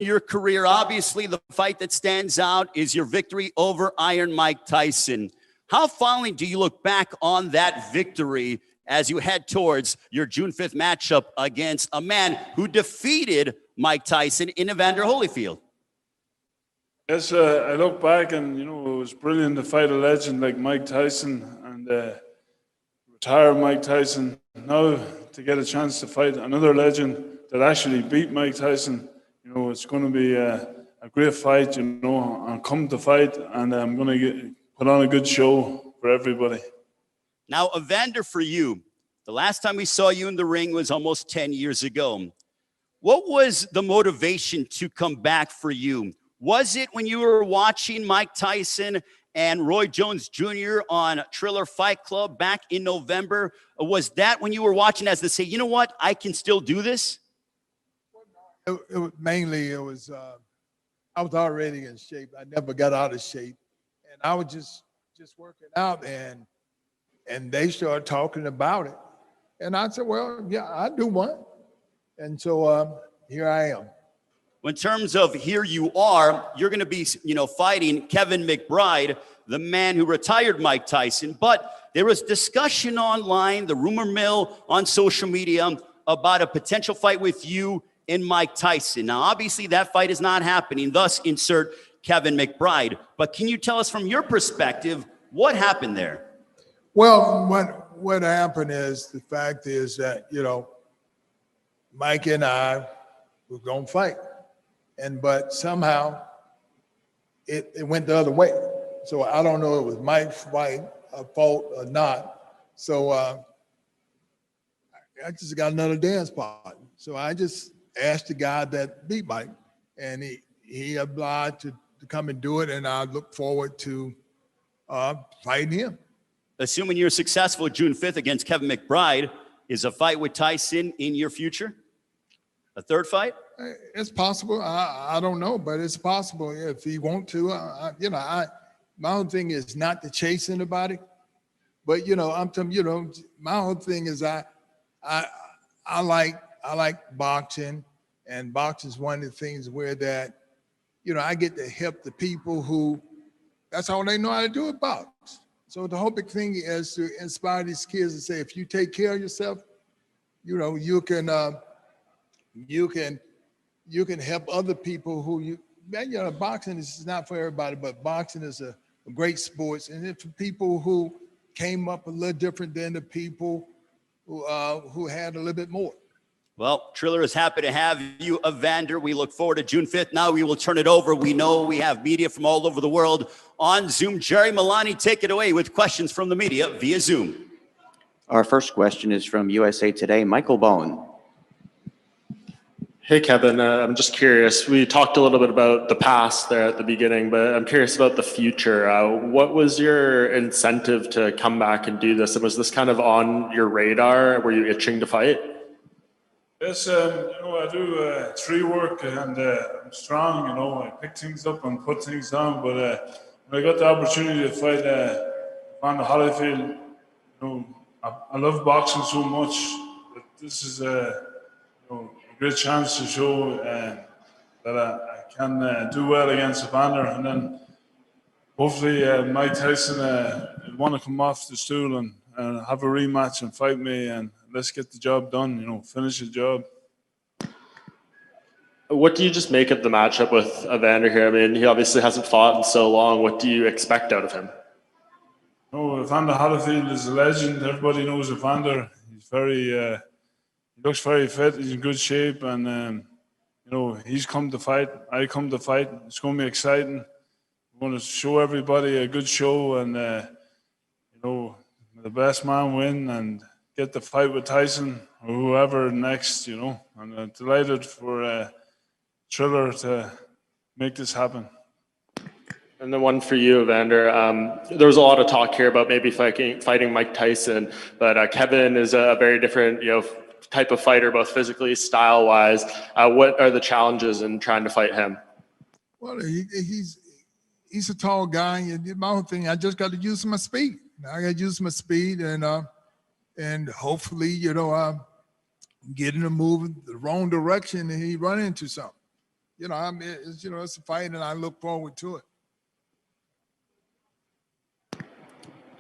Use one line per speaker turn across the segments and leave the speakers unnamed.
your career, obviously the fight that stands out is your victory over Iron Mike Tyson. How fondly do you look back on that victory as you head towards your June 5th matchup against a man who defeated Mike Tyson in Evander Holyfield?
Yes, I look back and, it was brilliant to fight a legend like Mike Tyson and retire Mike Tyson. Now to get a chance to fight another legend that actually beat Mike Tyson, it's going to be a great fight, I'm come to fight and I'm going to put on a good show for everybody.
Now, Evander, for you, the last time we saw you in the ring was almost 10 years ago. What was the motivation to come back for you? Was it when you were watching Mike Tyson and Roy Jones Jr. on Triller Fight Club back in November? Or was that when you were watching as to say, you know what, I can still do this?
Mainly, I was already in shape. I never got out of shape. And I was just working out, and they started talking about it. And I said, well, yeah, I do one. And so here I am.
In terms of here you are, you're going to be, fighting Kevin McBride, the man who retired Mike Tyson. But there was discussion online, the rumor mill on social media, about a potential fight with you and Mike Tyson. Now, obviously, that fight is not happening, thus insert Kevin McBride. But can you tell us from your perspective, what happened there?
Well, what happened is, the fact is that, Mike and I were going to fight. But somehow it went the other way. So I don't know if it was Mike's fault or not. So I just got another dance partner. So I just asked the guy that beat Mike, and he obliged to come and do it. And I look forward to fighting him.
Assuming you're successful June 5th against Kevin McBride, is a fight with Tyson in your future? A third fight?
It's possible. I don't know, but it's possible if he want to. My whole thing is not to chase anybody, but I'm telling you, my whole thing is I like boxing, and boxing is one of the things where that I get to help the people who that's all they know how to do is box. So the whole big thing is to inspire these kids and say, if you take care of yourself, you can help other people who boxing is not for everybody, but boxing is a great sport. And it's for people who came up a little different than the people who had a little bit more.
Well, Triller is happy to have you, Evander. We look forward to June 5th. Now we will turn it over. We know we have media from all over the world on Zoom. Jerry Milani, take it away with questions from the media via Zoom.
Our first question is from USA Today, Michael Bowen.
Hey, Kevin, I'm just curious. We talked a little bit about the past there at the beginning, but I'm curious about the future. What was your incentive to come back and do this? And was this kind of on your radar? Were you itching to fight?
Yes, I do tree work, and I'm strong, I pick things up and put things down. But when I got the opportunity to fight Evander Holyfield, I love boxing so much that this is a great chance to show that I can do well against Evander, and then hopefully Mike Tyson will want to come off the stool and have a rematch and fight me, and let's get the job done, finish the job.
What do you just make of the matchup with Evander here? I mean, he obviously hasn't fought in so long. What do you expect out of him?
Evander Holyfield is a legend. Everybody knows Evander. He's he looks very fit. He's in good shape, and he's come to fight. I come to fight. It's going to be exciting. We're going to show everybody a good show, and the best man win and get the fight with Tyson or whoever next. I'm delighted for Triller to make this happen.
And then one for you, Evander. There was a lot of talk here about maybe fighting Mike Tyson, but Kevin is a very different, type of fighter, both physically, style-wise. What are the challenges in trying to fight him?
Well, he's a tall guy. And my whole thing, I just got to use my speed. I got to use my speed, and hopefully, get him to move the wrong direction and he run into something. you know, I mean, it's, you know, it's a fight, and I look forward to it.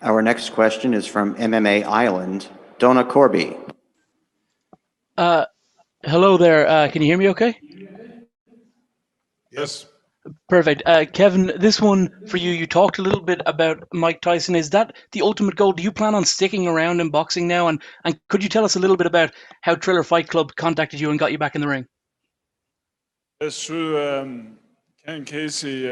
Our next question is from MMA Island, Donna Corby.
Hello there. Can you hear me okay?
Yes.
Perfect. Kevin, this one for you. You talked a little bit about Mike Tyson. Is that the ultimate goal? Do you plan on sticking around in boxing now? And could you tell us a little bit about how Triller Fight Club contacted you and got you back in the ring?
It's through Ken Casey,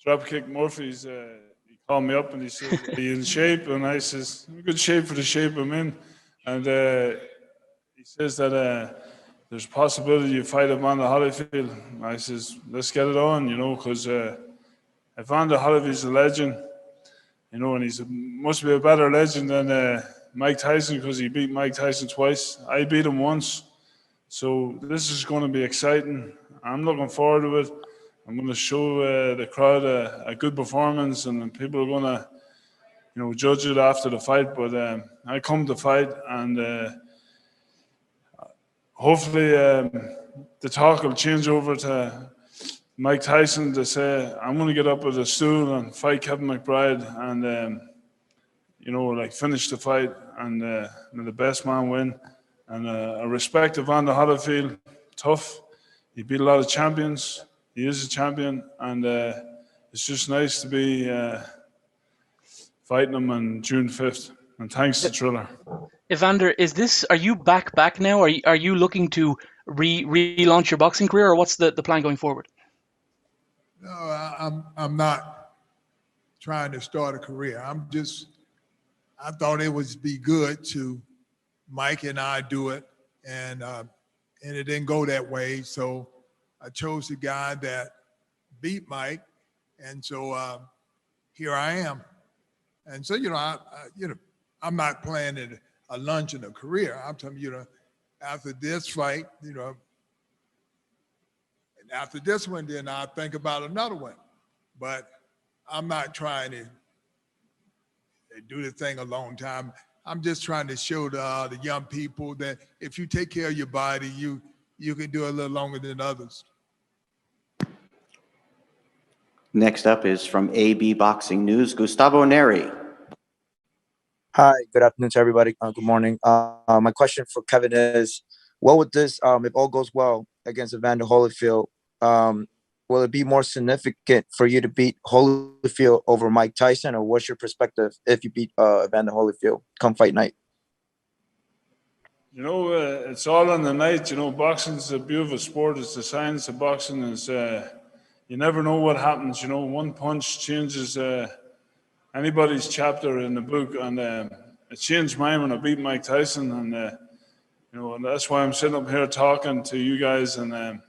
Dropkick Murphy's. He called me up and he said, "Are you in shape?" And I says, "I'm in good shape for the shape I'm in." And he says that there's a possibility you fight Evander Holyfield. I says, "Let's get it on," you know, because Evander Holyfield's a legend, you know, and must be a better legend than Mike Tyson because he beat Mike Tyson twice. I beat him once. So this is going to be exciting. I'm looking forward to it. I'm going to show the crowd a good performance, and people are going to, you know, judge it after the fight. But I come to fight, and hopefully the talk will change over to Mike Tyson to say, "I'm going to get up with a stool and fight Kevin McBride, and you know, like finish the fight, and the best man win." And I respect Evander Holyfield, tough. He beat a lot of champions. He is a champion, and it's just nice to be fighting him on June 5th. And thanks to Triller.
Evander, are you back now? Are you looking to relaunch your boxing career, or what's the plan going forward?
No, I'm not trying to start a career. I thought it would be good to Mike and I do it, and it didn't go that way. So I chose the guy that beat Mike, and so here I am. And so, you know, I'm not planning a lunch in a career. I'm telling you, after this fight, you know, and after this one, then I'll think about another one. But I'm not trying to do the thing a long time. I'm just trying to show the young people that if you take care of your body, you can do it a little longer than others.
Next up is from AB Boxing News, Gustavo Neri.
Hi, good afternoon to everybody. Good morning. My question for Kevin is, what would this, if all goes well against Evander Holyfield, will it be more significant for you to beat Holyfield over Mike Tyson, or what's your perspective if you beat Evander Holyfield come fight night?
You know, it's all on the night. You know, boxing's a beautiful sport. It's the science of boxing. You never know what happens. You know, one punch changes anybody's chapter in the book, and it changed mine when I beat Mike Tyson. And you know, and that's why I'm sitting up here talking to you guys. And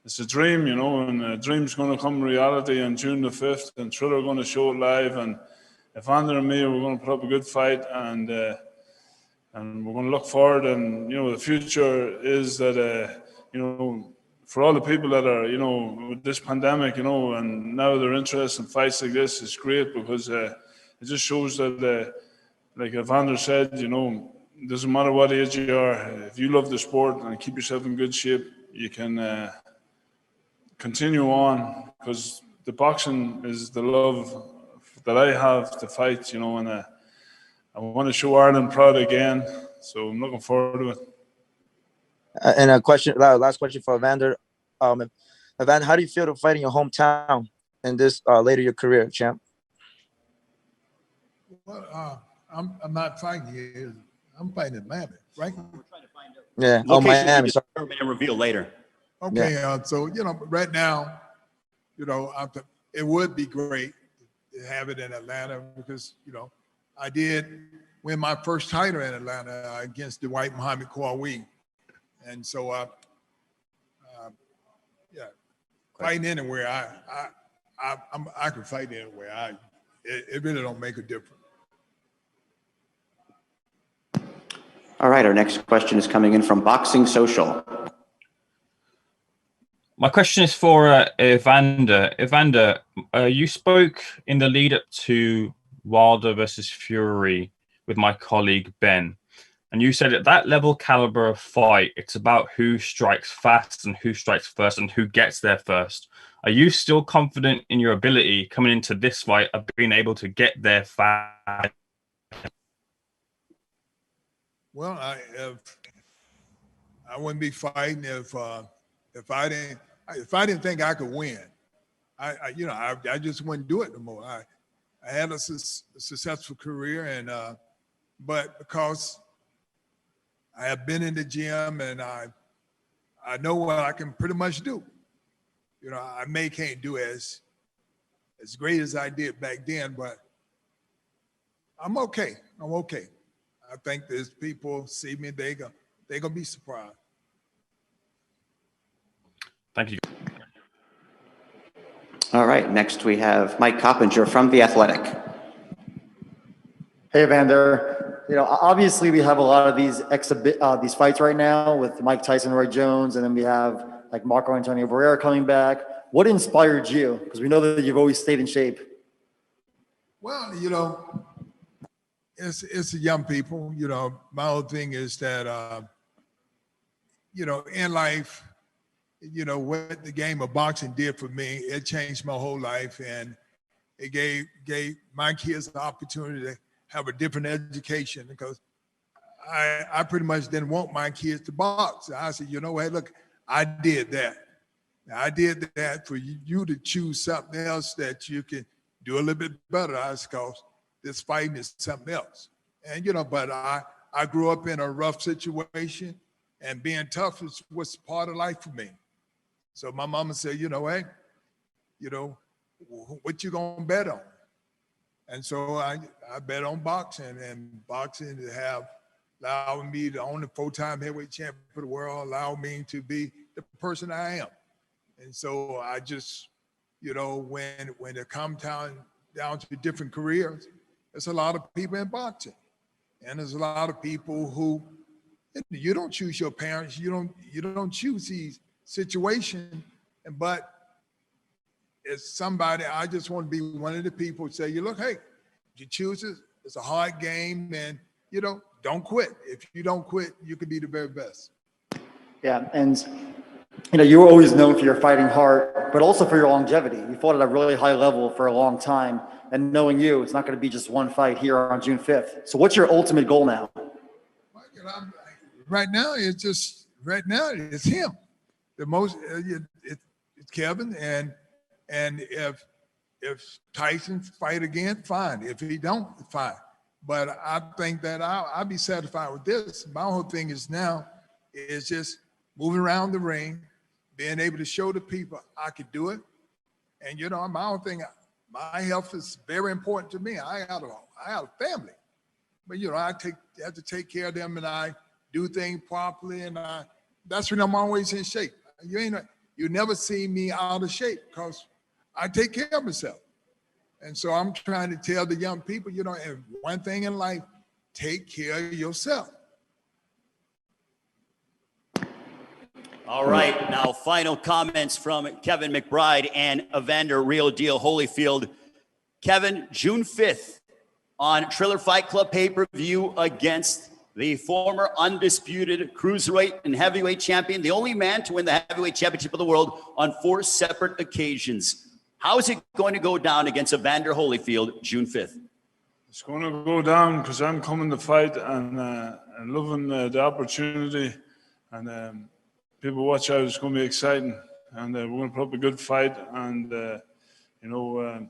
it's a dream, you know, and a dream's going to come reality on June the 5th, and Triller are going to show it live. And Evander and me, we're going to put up a good fight, and we're going to look forward. And, you know, the future is that, you know, for all the people that are, you know, with this pandemic, you know, and now they're interested in fights like this, it's great because it just shows that, like Evander said, you know, it doesn't matter what age you are, if you love the sport and keep yourself in good shape, you can continue on, because the boxing is the love that I have to fight, you know, and I want to show Ireland proud again, so I'm looking forward to it.
And a question, last question for Evander. Evander, how do you feel to fight in your hometown in this later in your career, champ?
Well, I'm not fighting here. I'm fighting in Miami, right?
Yeah.
Location
Miami.
and reveal later.
Okay, so, you know, right now, you know, it would be great to have it in Atlanta because, you know, I did win my first title in Atlanta against the white Muhammad Qawi. And so, yeah, fighting anywhere, I can fight anywhere. It really don't make a difference.
All right, our next question is coming in from Boxing Social.
My question is for Evander. Evander, you spoke in the lead up to Wilder versus Fury with my colleague Ben. And you said at that level caliber of fight, it's about who strikes fast and who strikes first and who gets there first. Are you still confident in your ability coming into this fight of being able to get there fast?
Well, I wouldn't be fighting if I didn't think I could win. I just wouldn't do it no more. I had a successful career, and but because I have been in the gym and I know what I can pretty much do. You know, I can't do as great as I did back then, but I'm okay. I'm okay. I think there's people see me, they're gonna be surprised.
Thank you.
All right, next we have Mike Coppinger from The Athletic.
Hey, Evander. You know, obviously we have a lot of these fights right now with Mike Tyson, Roy Jones, and then we have like Marco Antonio Barrera coming back. What inspired you? Because we know that you've always stayed in shape.
Well, you know, it's the young people. You know, my whole thing is that, you know, in life, you know, what the game of boxing did for me, it changed my whole life, and it gave my kids the opportunity to have a different education, because I pretty much didn't want my kids to box. I said, you know what, look, I did that. I did that for you to choose something else that you can do a little bit better. I was, because this fighting is something else. And, you know, but I grew up in a rough situation, and being tough was part of life for me. So my mama said, you know, hey, you know, what you gonna bet on? And so I bet on boxing, and boxing have allowed me to own the 4-time heavyweight champion for the world, allowed me to be the person I am. And so I just, you know, when it comes down to different careers, there's a lot of people in boxing, and there's a lot of people who, you don't choose your parents, you don't choose these situations, but as somebody, I just want to be one of the people who say, you look, hey, you choose it, it's a hard game, and you know, don't quit. If you don't quit, you can be the very best.
Yeah, and you know, you were always known for your fighting heart, but also for your longevity. You fought at a really high level for a long time, and knowing you, it's not going to be just one fight here on June 5th. So what's your ultimate goal now?
Right now, it's him. The most, it's Kevin, and if Tyson fight again, fine. If he don't, fine. But I think that I'll be satisfied with this. My whole thing is now is just moving around the ring, being able to show the people I could do it. And you know, my whole thing, my health is very important to me. I have a family, but you know, I have to take care of them, and I do things properly, and that's when I'm always in shape. You never see me out of shape, because I take care of myself. And so I'm trying to tell the young people, you know, and one thing in life, take care of yourself.
All right, now final comments from Kevin McBride and Evander Real Deal Holyfield. Kevin, June 5th on Triller Fight Club pay-per-view against the former undisputed cruiserweight and heavyweight champion, the only man to win the heavyweight championship of the world on 4 separate occasions. How is it going to go down against Evander Holyfield June 5th?
It's going to go down because I'm coming to fight and loving the opportunity. And people watch out. It's going to be exciting. And we're going to put up a good fight. And, you know,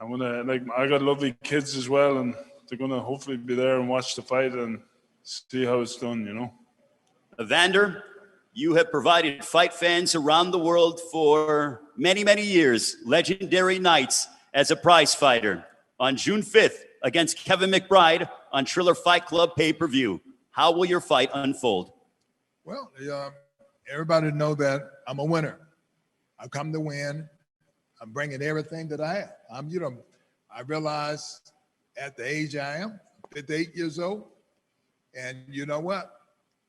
I'm going to, I got lovely kids as well. And they're going to hopefully be there and watch the fight and see how it's done, you know.
Evander, you have provided fight fans around the world for many, many years, legendary nights as a prize fighter. On June 5th against Kevin McBride on Triller Fight Club pay-per-view, how will your fight unfold?
Well, everybody know that I'm a winner. I come to win. I'm bringing everything that I have. You know, I realize at the age I am, 58 years old, and you know what?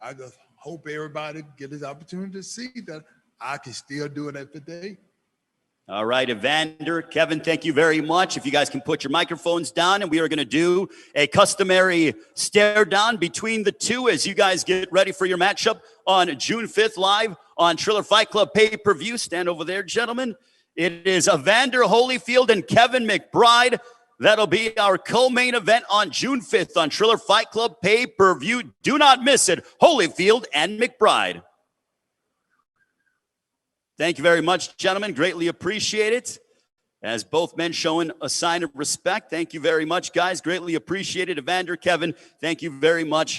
I just hope everybody get this opportunity to see that I can still do it at 58.
All right, Evander, Kevin, thank you very much. If you guys can put your microphones down, and we are going to do a customary stare down between the two as you guys get ready for your matchup on June 5th live on Triller Fight Club pay-per-view. Stand over there, gentlemen. It is Evander Holyfield and Kevin McBride. That'll be our co-main event on June 5th on Triller Fight Club pay-per-view. Do not miss it. Holyfield and McBride. Thank you very much, gentlemen. Greatly appreciate it. As both men showing a sign of respect. Thank you very much, guys. Greatly appreciated. Evander, Kevin, thank you very much